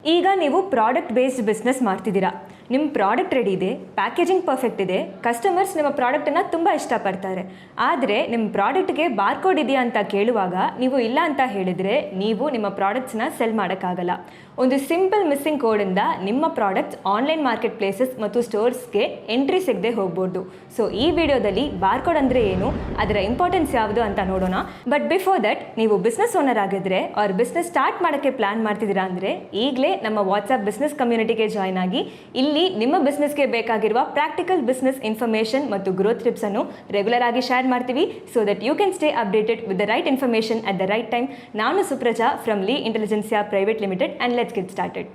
ಈಗ ನೀವು product based business ಮಾಡ್ತಿದ್ದೀರಾ. ನಿಮ್ಮ ಪ್ರಾಡಕ್ಟ್ ರೆಡಿ ಇದೆ, ಪ್ಯಾಕೇಜಿಂಗ್ ಪರ್ಫೆಕ್ಟ್ ಇದೆ, ಕಸ್ಟಮರ್ಸ್ ನಿಮ್ಮ ಪ್ರಾಡಕ್ಟನ್ನು ತುಂಬ ಇಷ್ಟಪಡ್ತಾರೆ. ಆದರೆ ನಿಮ್ಮ ಪ್ರಾಡಕ್ಟ್ಗೆ ಬಾರ್ಕೋಡ್ ಇದೆಯಾ ಅಂತ ಕೇಳುವಾಗ ನೀವು ಇಲ್ಲ ಅಂತ ಹೇಳಿದರೆ ನೀವು ನಿಮ್ಮ ಪ್ರಾಡಕ್ಟ್ಸ್ನ ಸೆಲ್ ಮಾಡೋಕ್ಕಾಗಲ್ಲ. ಒಂದು ಸಿಂಪಲ್ ಮಿಸ್ಸಿಂಗ್ ಕೋಡಿಂದ ನಿಮ್ಮ ಪ್ರಾಡಕ್ಟ್ಸ್ ಆನ್ಲೈನ್ ಮಾರ್ಕೆಟ್ ಪ್ಲೇಸಸ್ ಮತ್ತು ಸ್ಟೋರ್ಸ್ಗೆ ಎಂಟ್ರಿ ಸಿಗದೆ ಹೋಗ್ಬೋದು. ಸೊ ಈ ವಿಡಿಯೋದಲ್ಲಿ ಬಾರ್ಕೋಡ್ ಅಂದರೆ ಏನು, ಅದರ ಇಂಪಾರ್ಟೆನ್ಸ್ ಯಾವುದು ಅಂತ ನೋಡೋಣ. ಬಟ್ ಬಿಫೋರ್ ದಟ್, ನೀವು ಬಿಸ್ನೆಸ್ ಓನರ್ ಆಗಿದ್ರೆ ಅವ್ರ ಬಿಸ್ನೆಸ್ ಸ್ಟಾರ್ಟ್ ಮಾಡೋಕ್ಕೆ ಪ್ಲಾನ್ ಮಾಡ್ತಿದ್ದೀರಾ ಅಂದರೆ ಈಗಲೇ ನಮ್ಮ ವಾಟ್ಸ್ಆಪ್ ಬಿಸ್ನೆಸ್ ಕಮ್ಯುನಿಟಿಗೆ ಜಾಯ್ನ್ ಆಗಿ ಇಲ್ಲಿ ನಿಮ್ಮ ಬಿಸ್ನೆಸ್ಗೆ ಬೇಕಾಗಿರುವ ಪ್ರಾಕ್ಟಿಕಲ್ ಬಿಸ್ನೆಸ್ ಇನ್ಫಾರ್ಮೇಷನ್ ಮತ್ತು ಗ್ರೋತ್ ಟಿಪ್ಸ್ ಅನ್ನು ರೆಗ್ಯುಲರ್ ಆಗಿ ಶೇರ್ ಮಾಡ್ತೀವಿ. So that you can stay updated with the right information at the right time. ನಾನು Supraja from Lee Intelligentsia private limited and let's get started.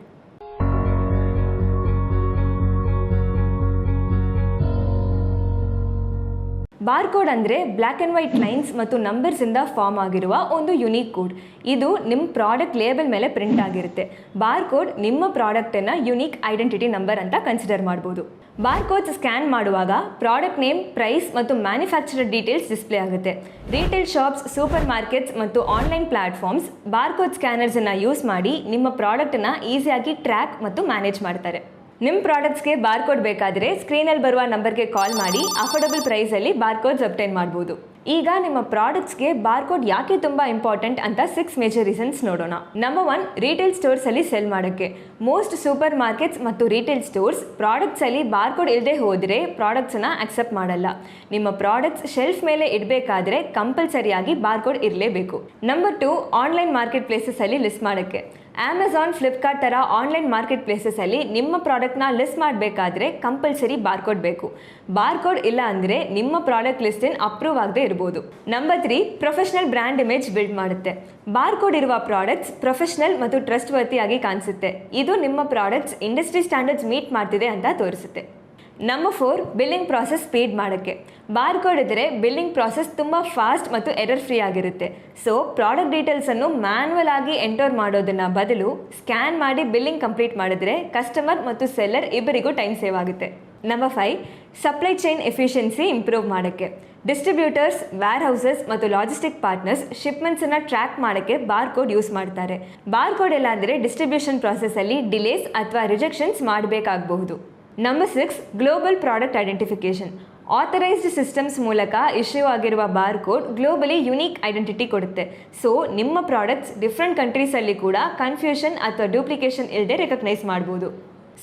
Barcode ಅಂದರೆ black and white lines ಮತ್ತು ನಂಬರ್ಸಿಂದ form ಆಗಿರುವ ಒಂದು unique code. ಇದು ನಿಮ್ಮ product label ಮೇಲೆ print ಆಗಿರುತ್ತೆ. ಬಾರ್ಕೋಡ್ ನಿಮ್ಮ ಪ್ರಾಡಕ್ಟನ್ನು ಯುನೀಕ್ ಐಡೆಂಟಿಟಿ ನಂಬರ್ ಅಂತ ಕನ್ಸಿಡರ್ ಮಾಡ್ಬೋದು. ಬಾರ್ಕೋಡ್ಸ್ ಸ್ಕ್ಯಾನ್ ಮಾಡುವಾಗ ಪ್ರಾಡಕ್ಟ್ ನೇಮ್, ಪ್ರೈಸ್ ಮತ್ತು ಮ್ಯಾನುಫ್ಯಾಕ್ಚರರ್ ಡೀಟೇಲ್ಸ್ ಡಿಸ್ಪ್ಲೇ ಆಗುತ್ತೆ. ರಿಟೇಲ್ ಶಾಪ್ಸ್, ಸೂಪರ್ ಮಾರ್ಕೆಟ್ಸ್ ಮತ್ತು ಆನ್ಲೈನ್ ಪ್ಲಾಟ್ಫಾರ್ಮ್ಸ್ ಬಾರ್ಕೋಡ್ ಸ್ಕ್ಯಾನರ್ಸನ್ನು ಯೂಸ್ ಮಾಡಿ ನಿಮ್ಮ ಪ್ರಾಡಕ್ಟನ್ನು ಈಸಿಯಾಗಿ ಟ್ರ್ಯಾಕ್ ಮತ್ತು ಮ್ಯಾನೇಜ್ ಮಾಡ್ತಾರೆ. ನಿಮ್ಮ ಪ್ರಾಡಕ್ಟ್ಸ್ಗೆ ಬಾರ್ಕೋಡ್ ಬೇಕಾದರೆ ಸ್ಕ್ರೀನಲ್ಲಿ ಬರುವ ನಂಬರ್ಗೆ ಕಾಲ್ ಮಾಡಿ ಅಫೋರ್ಡಬಲ್ ಪ್ರೈಸಲ್ಲಿ ಬಾರ್ಕೋಡ್ಸ್ ಅಬ್ಟೈನ್ ಮಾಡ್ಬೋದು. ಈಗ ನಿಮ್ಮ ಪ್ರಾಡಕ್ಟ್ಸ್ಗೆ ಬಾರ್ಕೋಡ್ ಯಾಕೆ ತುಂಬ ಇಂಪಾರ್ಟೆಂಟ್ ಅಂತ 6 ಮೇಜರ್ ರೀಸನ್ಸ್ ನೋಡೋಣ. ನಂಬರ್ 1, ರಿಟೇಲ್ ಸ್ಟೋರ್ಸಲ್ಲಿ ಸೆಲ್ ಮಾಡೋಕ್ಕೆ. ಮೋಸ್ಟ್ ಸೂಪರ್ ಮಾರ್ಕೆಟ್ಸ್ ಮತ್ತು ರಿಟೇಲ್ ಸ್ಟೋರ್ಸ್ ಪ್ರಾಡಕ್ಟ್ಸಲ್ಲಿ ಬಾರ್ಕೋಡ್ ಇಲ್ಲದೆ ಹೋದರೆ ಪ್ರಾಡಕ್ಟ್ಸನ್ನು ಅಕ್ಸೆಪ್ಟ್ ಮಾಡಲ್ಲ. ನಿಮ್ಮ ಪ್ರಾಡಕ್ಟ್ಸ್ ಶೆಲ್ಫ್ ಮೇಲೆ ಇಡಬೇಕಾದ್ರೆ ಕಂಪಲ್ಸರಿಯಾಗಿ ಬಾರ್ಕೋಡ್ ಇರಲೇಬೇಕು. ನಂಬರ್ 2, ಆನ್ಲೈನ್ ಮಾರ್ಕೆಟ್ ಪ್ಲೇಸಸಲ್ಲಿ ಲಿಸ್ಟ್ ಮಾಡೋಕ್ಕೆ. ಅಮೆಝಾನ್, ಫ್ಲಿಪ್ಕಾರ್ಟ್ ಥರ ಆನ್ಲೈನ್ ಮಾರ್ಕೆಟ್ ಪ್ಲೇಸಸಲ್ಲಿ ನಿಮ್ಮ ಪ್ರಾಡಕ್ಟ್ನ ಲಿಸ್ಟ್ ಮಾಡಬೇಕಾದ್ರೆ ಕಂಪಲ್ಸರಿ ಬಾರ್ಕೋಡ್ ಬೇಕು. ಬಾರ್ಕೋಡ್ ಇಲ್ಲ ಅಂದರೆ ನಿಮ್ಮ ಪ್ರಾಡಕ್ಟ್ ಲಿಸ್ಟಿನ್ ಅಪ್ರೂವ್ ಆಗದೆ ಇರ್ಬೋದು. Number 3, professional brand image build ಮಾಡುತ್ತೆ. ಬಾರ್ಕೋಡ್ ಇರುವ ಪ್ರಾಡಕ್ಟ್ಸ್ ಪ್ರೊಫೆಷನಲ್ ಮತ್ತು ಟ್ರಸ್ಟ್ ವರ್ತಿಯಾಗಿ ಕಾಣಿಸುತ್ತೆ. ಇದು ನಿಮ್ಮ ಪ್ರಾಡಕ್ಟ್ಸ್ ಇಂಡಸ್ಟ್ರಿ ಸ್ಟ್ಯಾಂಡರ್ಡ್ಸ್ ಮೀಟ್ ಮಾಡ್ತಿದೆ ಅಂತ ತೋರಿಸುತ್ತೆ. ನಂಬರ್ 4, ಬಿಲ್ಲಿಂಗ್ ಪ್ರಾಸೆಸ್ ಸ್ಪೀಡ್ ಮಾಡೋಕ್ಕೆ. ಬಾರ್ಕೋಡ್ ಇದ್ದರೆ ಬಿಲ್ಲಿಂಗ್ ಪ್ರಾಸೆಸ್ ತುಂಬ ಫಾಸ್ಟ್ ಮತ್ತು ಎರರ್ ಫ್ರೀ ಆಗಿರುತ್ತೆ. ಸೊ ಪ್ರಾಡಕ್ಟ್ ಡೀಟೇಲ್ಸನ್ನು ಮ್ಯಾನ್ಯಲ್ ಆಗಿ ಎಂಟರ್ ಮಾಡೋದನ್ನು ಬದಲು ಸ್ಕ್ಯಾನ್ ಮಾಡಿ ಬಿಲ್ಲಿಂಗ್ ಕಂಪ್ಲೀಟ್ ಮಾಡಿದ್ರೆ ಕಸ್ಟಮರ್ ಮತ್ತು ಸೆಲ್ಲರ್ ಇಬ್ಬರಿಗೂ ಟೈಮ್ ಸೇವ್ ಆಗುತ್ತೆ. Number 5, supply chain efficiency improve ಮಾಡೋಕ್ಕೆ. ಡಿಸ್ಟ್ರಿಬ್ಯೂಟರ್ಸ್, ವೇರ್ ಹೌಸಸ್ ಮತ್ತು ಲಾಜಿಸ್ಟಿಕ್ ಪಾರ್ಟ್ನರ್ಸ್ ಶಿಪ್ಮೆಂಟ್ಸನ್ನು ಟ್ರ್ಯಾಕ್ ಮಾಡೋಕ್ಕೆ ಬಾರ್ಕೋಡ್ ಯೂಸ್ ಮಾಡ್ತಾರೆ. ಬಾರ್ಕೋಡ್ ಇಲ್ಲ ಅಂದರೆ ಡಿಸ್ಟ್ರಿಬ್ಯೂಷನ್ ಪ್ರಾಸೆಸಲ್ಲಿ ಡಿಲೇಸ್ ಅಥವಾ ರಿಜೆಕ್ಷನ್ಸ್ ಮಾಡಬೇಕಾಗಬಹುದು. Number 6, global product identification. Authorised systems ಮೂಲಕ ಇಶ್ಯೂ ಆಗಿರುವ ಬಾರ್ಕೋಡ್ ಗ್ಲೋಬಲಿ ಯುನೀಕ್ ಐಡೆಂಟಿಟಿ ಕೊಡುತ್ತೆ. ಸೊ ನಿಮ್ಮ ಪ್ರಾಡಕ್ಟ್ಸ್ ಡಿಫ್ರೆಂಟ್ ಕಂಟ್ರೀಸಲ್ಲಿ ಕೂಡ ಕನ್ಫ್ಯೂಷನ್ ಅಥವಾ ಡೂಪ್ಲಿಕೇಶನ್ ಇಲ್ಲದೆ ರೆಕಗ್ನೈಸ್ ಮಾಡ್ಬೋದು.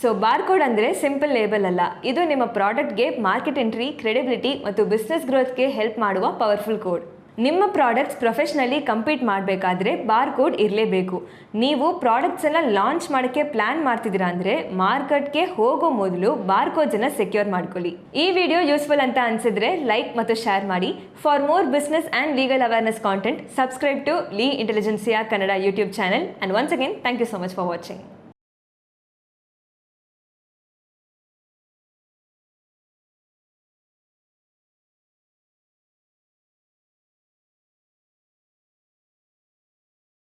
ಸೊ ಬಾರ್ಕೋಡ್ ಅಂದರೆ ಸಿಂಪಲ್ ಲೇಬಲ್ ಅಲ್ಲ, ಇದು ನಿಮ್ಮ ಪ್ರಾಡಕ್ಟ್ಗೆ ಮಾರ್ಕೆಟ್ ಎಂಟ್ರಿ, ಕ್ರೆಡಿಬಿಲಿಟಿ ಮತ್ತು ಬಿಸ್ನೆಸ್ ಗ್ರೋತ್ಗೆ ಹೆಲ್ಪ್ ಮಾಡುವ ಪವರ್ಫುಲ್ ಕೋಡ್. ನಿಮ್ಮ ಪ್ರಾಡಕ್ಟ್ಸ್ ಪ್ರೊಫೆಷ್ನಲಿ ಕಂಪೀಟ್ ಮಾಡಬೇಕಾದ್ರೆ ಬಾರ್ಕೋಡ್ ಇರಲೇಬೇಕು. ನೀವು ಪ್ರಾಡಕ್ಟ್ಸನ್ನು ಲಾಂಚ್ ಮಾಡೋಕ್ಕೆ ಪ್ಲ್ಯಾನ್ ಮಾಡ್ತಿದ್ದೀರಾ ಅಂದರೆ ಮಾರ್ಕೆಟ್ಗೆ ಹೋಗೋ ಮೊದಲು ಬಾರ್ಕೋಡ್ಸನ್ನು ಸೆಕ್ಯೂರ್ ಮಾಡ್ಕೊಳ್ಳಿ. ಈ ವಿಡಿಯೋ ಯೂಸ್ಫುಲ್ ಅಂತ ಅನಿಸಿದ್ರೆ ಲೈಕ್ ಮತ್ತು ಶೇರ್ ಮಾಡಿ. For more business and legal awareness content, subscribe to Lee Intelligentsia Kannada YouTube channel. And once again, thank you so much for watching.